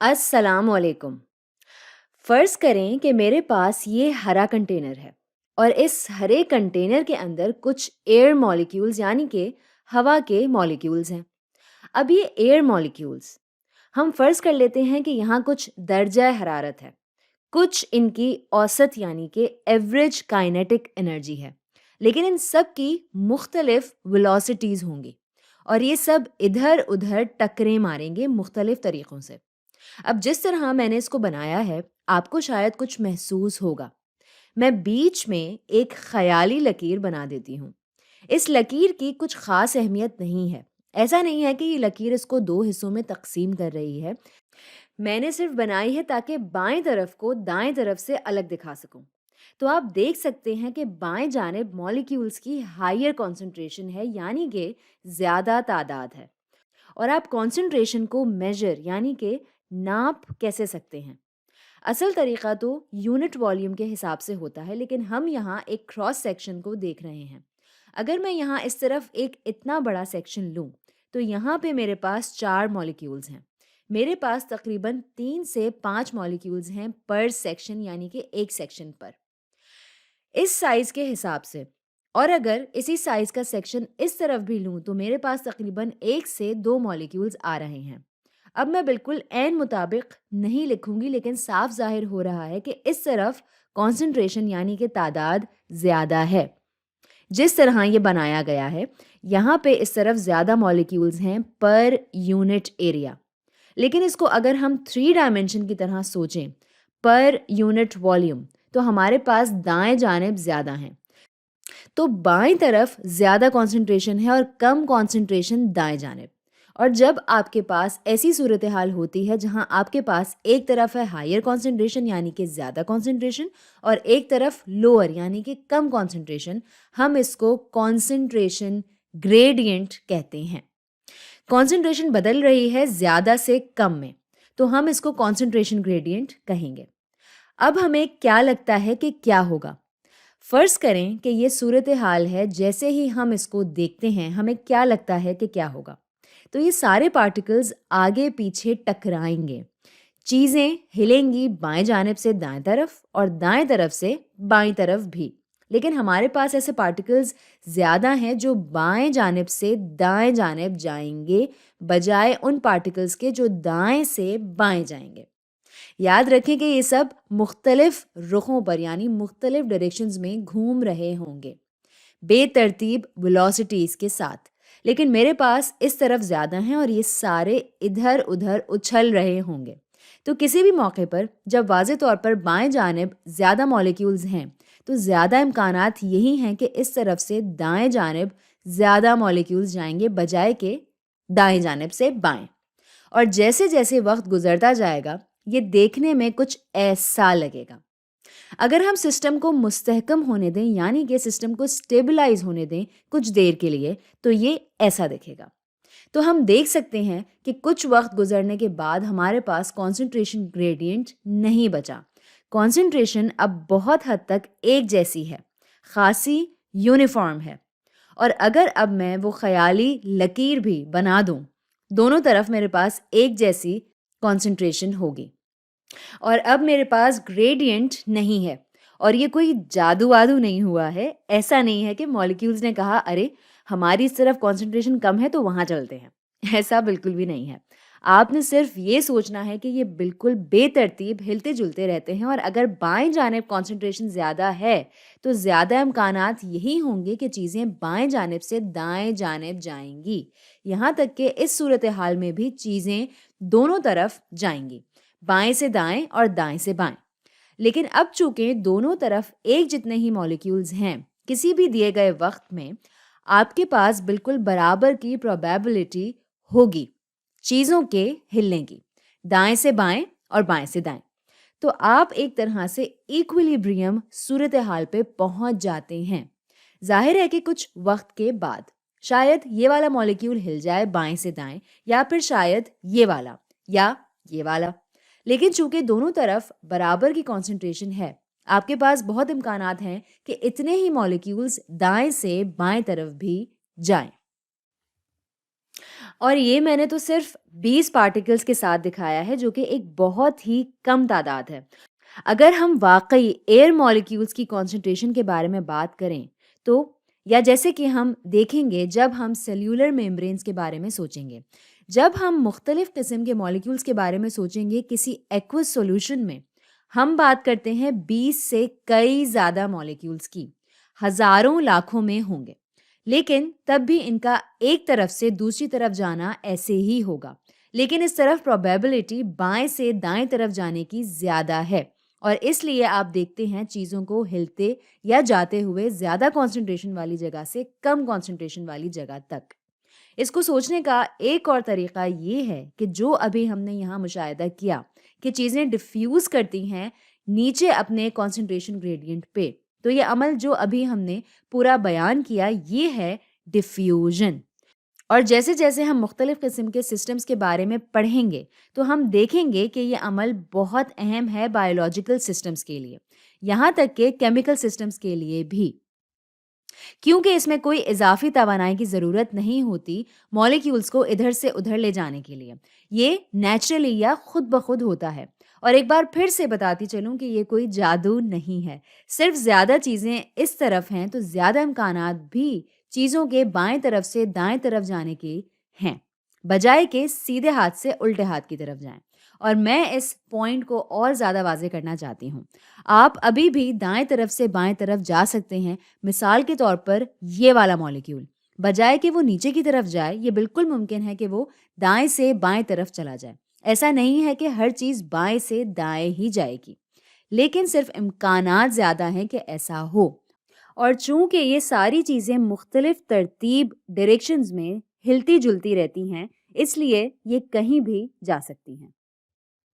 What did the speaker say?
السلام علیکم۔ فرض کریں کہ میرے پاس یہ ہرا کنٹینر ہے اور اس ہرے کنٹینر کے اندر کچھ ایئر مالیکیولز یعنی کہ ہوا کے مالیکیولز ہیں۔ اب یہ ایئر مالیکیولز ہم فرض کر لیتے ہیں کہ یہاں کچھ درجہ حرارت ہے، کچھ ان کی اوسط یعنی کہ ایوریج کائنیٹک انرجی ہے، لیکن ان سب کی مختلف ویلوسٹیز ہوں گی اور یہ سب ادھر ادھر ٹکریں ماریں گے مختلف طریقوں سے۔ اب جس طرح میں نے اس کو بنایا ہے آپ کو شاید کچھ محسوس ہوگا۔ میں بیچ میں ایک خیالی لکیر بنا دیتی ہوں۔ اس لکیر کی کچھ خاص اہمیت نہیں ہے، ایسا نہیں ہے کہ یہ لکیر اس کو دو حصوں میں تقسیم کر رہی ہے، میں نے صرف بنائی ہے تاکہ بائیں طرف کو دائیں طرف سے الگ دکھا سکوں۔ تو آپ دیکھ سکتے ہیں کہ بائیں جانب مالیکیولز کی ہائر کانسنٹریشن ہے یعنی کہ زیادہ تعداد ہے، اور آپ کانسنٹریشن کو میجر یعنی کہ ناپ کیسے سکتے ہیں؟ اصل طریقہ تو یونٹ والیوم کے حساب سے ہوتا ہے، لیکن ہم یہاں ایک کراس سیکشن کو دیکھ رہے ہیں۔ اگر میں یہاں اس طرف ایک اتنا بڑا سیکشن لوں تو یہاں پہ میرے پاس 4 مالیکیولز ہیں۔ میرے پاس تقریباً 3 سے 5 مالیکیولز ہیں پر سیکشن یعنی کہ ایک سیکشن پر، اس سائز کے حساب سے۔ اور اگر اسی سائز کا سیکشن اس طرف بھی لوں تو میرے پاس تقریباً 1 سے 2 مالیکیولز آ رہے ہیں۔ اب میں بالکل عین مطابق نہیں لکھوں گی، لیکن صاف ظاہر ہو رہا ہے کہ اس طرف کانسنٹریشن یعنی کہ تعداد زیادہ ہے۔ جس طرح یہ بنایا گیا ہے یہاں پہ اس طرف زیادہ مالیکیولز ہیں پر یونٹ ایریا، لیکن اس کو اگر ہم 3 ڈائمنشن کی طرح سوچیں پر یونٹ والیوم تو ہمارے پاس دائیں جانب زیادہ ہیں، تو بائیں طرف زیادہ کانسنٹریشن ہے اور کم کانسنٹریشن دائیں جانب۔ اور جب آپ کے پاس ایسی صورتحال ہوتی ہے جہاں آپ کے پاس ایک طرف ہے ہائر کانسنٹریشن یعنی کہ زیادہ کانسنٹریشن اور ایک طرف لوور یعنی کہ کم کانسنٹریشن، ہم اس کو کانسنٹریشن گریڈینٹ کہتے ہیں۔ کانسنٹریشن بدل رہی ہے زیادہ سے کم میں، تو ہم اس کو کانسنٹریشن گریڈینٹ کہیں گے۔ اب ہمیں کیا لگتا ہے کہ کیا ہوگا؟ فرض کریں کہ یہ صورتحال ہے، جیسے ہی ہم اس کو دیکھتے ہیں ہمیں کیا لگتا ہے کہ کیا ہوگا؟ تو یہ سارے پارٹیکلز آگے پیچھے ٹکرائیں گے، چیزیں ہلیں گی بائیں جانب سے دائیں طرف اور دائیں طرف سے بائیں طرف بھی، لیکن ہمارے پاس ایسے پارٹیکلز زیادہ ہیں جو بائیں جانب سے دائیں جانب جائیں گے بجائے ان پارٹیکلز کے جو دائیں سے بائیں جائیں گے۔ یاد رکھیں کہ یہ سب مختلف رخوں پر یعنی مختلف ڈائریکشنز میں گھوم رہے ہوں گے بے ترتیب ویلوسٹیز کے ساتھ، لیکن میرے پاس اس طرف زیادہ ہیں اور یہ سارے ادھر ادھر اچھل رہے ہوں گے۔ تو کسی بھی موقع پر جب واضح طور پر بائیں جانب زیادہ مالیکیولز ہیں تو زیادہ امکانات یہی ہیں کہ اس طرف سے دائیں جانب زیادہ مالیکیولز جائیں گے بجائے کہ دائیں جانب سے بائیں۔ اور جیسے جیسے وقت گزرتا جائے گا یہ دیکھنے میں کچھ ایسا لگے گا۔ اگر ہم سسٹم کو مستحکم ہونے دیں یعنی کہ سسٹم کو سٹیبلائز ہونے دیں کچھ دیر کے لیے تو یہ ایسا دکھے گا۔ تو ہم دیکھ سکتے ہیں کہ کچھ وقت گزرنے کے بعد ہمارے پاس کانسنٹریشن گریڈینٹ نہیں بچا۔ کانسنٹریشن اب بہت حد تک ایک جیسی ہے، خاصی یونیفارم ہے، اور اگر اب میں وہ خیالی لکیر بھی بنا دوں دونوں طرف میرے پاس ایک جیسی کانسنٹریشن ہوگی، اور اب میرے پاس گریڈینٹ نہیں ہے۔ اور یہ کوئی جادو وادو نہیں ہوا ہے، ایسا نہیں ہے کہ مالیکیولز نے کہا ارے ہماری اس طرف کانسنٹریشن کم ہے تو وہاں چلتے ہیں، ایسا بالکل بھی نہیں ہے۔ آپ نے صرف یہ سوچنا ہے کہ یہ بالکل بے ترتیب ہلتے جلتے رہتے ہیں، اور اگر بائیں جانب کانسنٹریشن زیادہ ہے تو زیادہ امکانات یہی ہوں گے کہ چیزیں بائیں جانب سے دائیں جانب جائیں گی، یہاں تک کہ اس صورتحال میں بھی چیزیں دونوں طرف جائیں گی، بائیں سے دائیں اور دائیں سے بائیں۔ لیکن اب چونکہ دونوں طرف ایک جتنے ہی مالیکیولز ہیں، کسی بھی دیے گئے وقت میں آپ کے پاس بالکل برابر کی پروبیبلٹی ہوگی چیزوں کے ہلنے کی، دائیں سے بائیں اور بائیں سے دائیں۔ تو آپ ایک طرح سے ایکویلیبریم صورتحال پہ پہنچ جاتے ہیں۔ ظاہر ہے کہ کچھ وقت کے بعد شاید یہ والا مالیکیول ہل جائے بائیں سے دائیں، یا پھر شاید یہ والا یا یہ والا، لیکن چونکہ دونوں طرف برابر کی کانسنٹریشن ہے آپ کے پاس بہت امکانات ہیں کہ اتنے ہی مالیکیولز دائیں سے بائیں طرف بھی جائیں۔ اور یہ میں نے تو صرف 20 پارٹیکلز کے ساتھ دکھایا ہے، جو کہ ایک بہت ہی کم تعداد ہے۔ اگر ہم واقعی ایئر مالیکیولز کی کانسنٹریشن کے بارے میں بات کریں تو، یا جیسے کہ ہم دیکھیں گے جب ہم سیلولر میمبرینز کے بارے میں سوچیں گے، جب ہم مختلف قسم کے مالیکیولز کے بارے میں سوچیں گے کسی ایکوس سولوشن میں، ہم بات کرتے ہیں 20 سے کئی زیادہ مالیکیولز کی، ہزاروں لاکھوں میں ہوں گے، لیکن تب بھی ان کا ایک طرف سے دوسری طرف جانا ایسے ہی ہوگا، لیکن اس طرف پروبیبلٹی بائیں سے دائیں طرف جانے کی زیادہ ہے، اور اس لیے آپ دیکھتے ہیں چیزوں کو ہلتے یا جاتے ہوئے زیادہ کانسنٹریشن والی جگہ سے کم کانسنٹریشن والی جگہ تک۔ اس کو سوچنے کا ایک اور طریقہ یہ ہے کہ جو ابھی ہم نے یہاں مشاہدہ کیا کہ چیزیں ڈیفیوز کرتی ہیں نیچے اپنے کانسنٹریشن گریڈینٹ پہ، تو یہ عمل جو ابھی ہم نے پورا بیان کیا یہ ہے ڈیفیوژن۔ اور جیسے جیسے ہم مختلف قسم کے سسٹمز کے بارے میں پڑھیں گے تو ہم دیکھیں گے کہ یہ عمل بہت اہم ہے بایولوجیکل سسٹمز کے لیے، یہاں تک کہ کیمیکل سسٹمز کے لیے بھی، کیونکہ اس میں کوئی اضافی توانائی کی ضرورت نہیں ہوتی مالیکیولز کو ادھر سے ادھر لے جانے کے لیے، یہ نیچرلی یا خود بخود ہوتا ہے۔ اور ایک بار پھر سے بتاتی چلوں کہ یہ کوئی جادو نہیں ہے، صرف زیادہ چیزیں اس طرف ہیں تو زیادہ امکانات بھی چیزوں کے بائیں طرف سے دائیں طرف جانے کے ہیں، بجائے کہ سیدھے ہاتھ سے الٹے ہاتھ کی طرف جائیں۔ اور میں اس پوائنٹ کو اور زیادہ واضح کرنا چاہتی ہوں، آپ ابھی بھی دائیں طرف سے بائیں طرف جا سکتے ہیں۔ مثال کے طور پر یہ والا مالیکیول بجائے کہ وہ نیچے کی طرف جائے، یہ بالکل ممکن ہے کہ وہ دائیں سے بائیں طرف چلا جائے۔ ایسا نہیں ہے کہ ہر چیز بائیں سے دائیں ہی جائے گی، لیکن صرف امکانات زیادہ ہیں کہ ایسا ہو۔ اور چونکہ یہ ساری چیزیں مختلف ترتیب ڈائریکشنز میں ہلتی جلتی رہتی ہیں، اس لیے یہ کہیں بھی جا سکتی ہیں۔